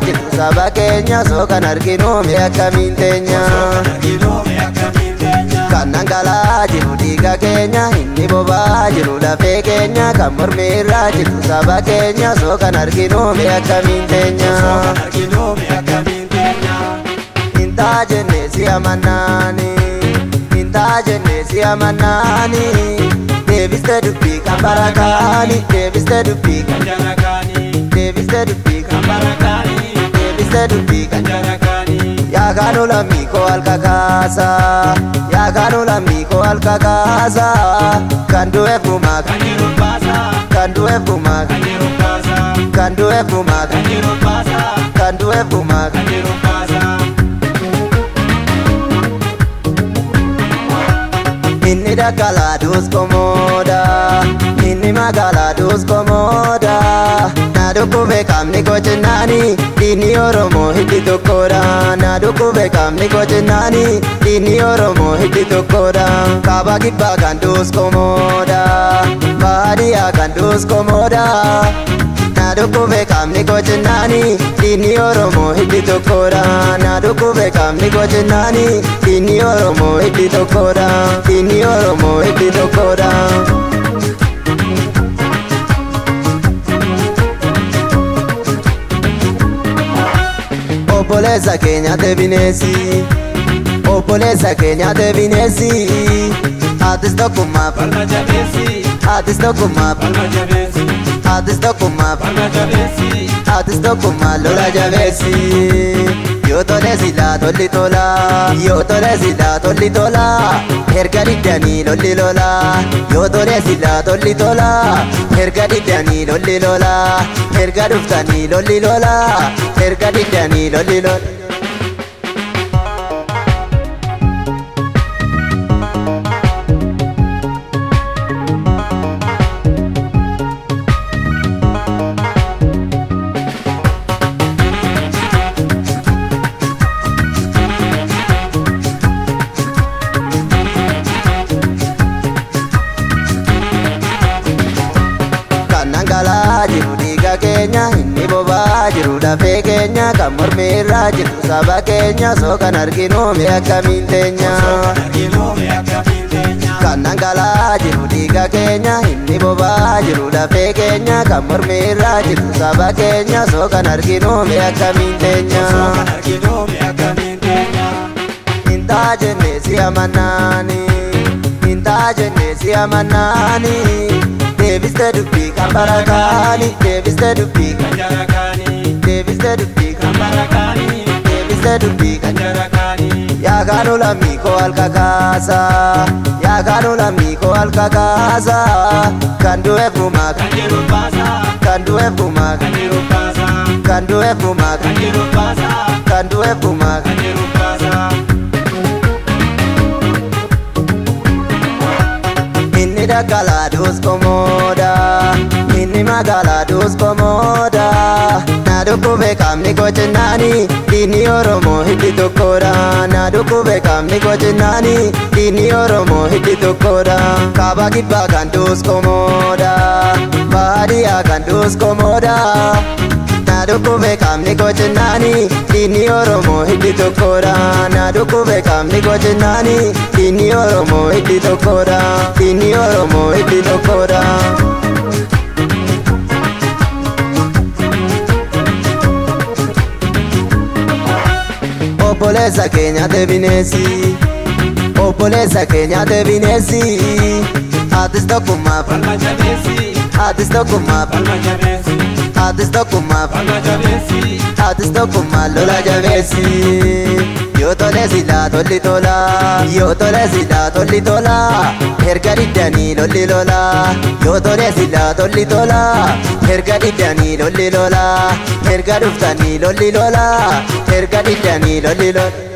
jiru saba keenya soo kan arginu mee akkamiin teenya. Kan dhangala'aa jiru dhiiga keenya inni boba'aa jiru lafee keenya kan mormi irraa jiru saba keenya soo kan arginu mee akkamiin teenya. Intaa jennee si amannaani intaa jennee si amannaani deebiste dubbii kan barakaani deebiste dubbii kan jarakaani deebiste dubbii kan barakaani deebiste dubbii kan jarakaani. Yaa kaanu lammii koo halka kaasa yaa kaanu lammii koo halka kaasa kan du'eef gumaa kan jiru baasa kan du'eef gumaa kan jiru baasa kan du'eef gumaa kan jiru baasa kan du'eef gumaa kan jiru baasa. Inni daggalaa dus komoda inni magaalaa dus komoda na dhukkube qaamni koo jennaani diinni Oromoo hiddi tokkodha na dhukkube qaamni koo jennaani diinni Oromoo hiddi tokkodha. Kaaba kibbaa kan dus komoda baadiyyaa kan dus komoda na dhukkube qaamni koo jennaani diinni Oromoo hiddi tokkodha na dhukkube qaamni koo jennaani diinni Oromoo hiddi tokkodha diinni Oromoo hiddi tokkodha. Obboleessa keenya ta'e bineensi obboleessa keenya ta'e bineensi atis tokkummaa falma jabeessi atis tokkummaa falma jabeessi atis tokkummaa falma jabeessi atis tokkummaa lola jabeessi. Yoo tole silaa tolli tola yoo tole silaa tolli tola erga diddanii lolli lola yoo tole silaa tolli tola erga diddanii lolli lola erga dhuftanii lolli lola erga diddanii lolli lola. Dhangala'aa jiru dhiiga keenya inni boba'aa jiru lafee keenya kan mormi irraa jiru saba keenya soo kan arginu mee akkamiin teenya. Kan dhangala'aa jiru dhiiga keenya inni boba'aa jiru lafee keenya kan mormi irraa jiru saba keenya soo kan arginu mee akkamiin teenya. Intaa jennee si amannaani intaa jennee si amannaani deebiste dubbii kan barakaani deebiste dubbii kan jarakaani deebiste dubbii kan barakaani deebiste dubbii kan jarakaani. Yaa kaanu lammii koo halka kaasa yaa kaanu lammii koo halka kaasa kan du'eef gumaa kan jiru baasa kan du'eef gumaa kan jiru baasa kan du'eef gumaa kan jiru baasa kan du'eef gumaa kan jiru baasa. Inni daggalaa dus komoda inni magaalaa dus komoda na dhukkube qaamni koo jennaani diinni Oromoo hiddi tokkodha na dhukkube qaamni koo jennaani diinni Oromoo hiddi tokkodha. Kaaba kibbaa kan dus komoda baadiyyaa kan dus komoda na dhukkube qaamni koo jennaani diinni Oromoo hiddi tokkodha na dhukkube qaamni koo jennaani diinni Oromoo hiddi tokkodha diinni Oromoo hiddi tokkodha. Obboleessa keenya ta'e bineensi obboleessa keenya ta'e bineensi atis tokkummaa falma jabeessi atis tokkummaa falma jabeessi atis tokkummaa falma jabeessi atis tokkummaa lola jabeessi. Yoo tole silaa tolli tola yoo tole silaa tolli tola erga diddanii lolli lola yoo tole silaa tolli tola erga diddanii lolli lola erga dhuftanii lolli lola erga diddanii lolli lola.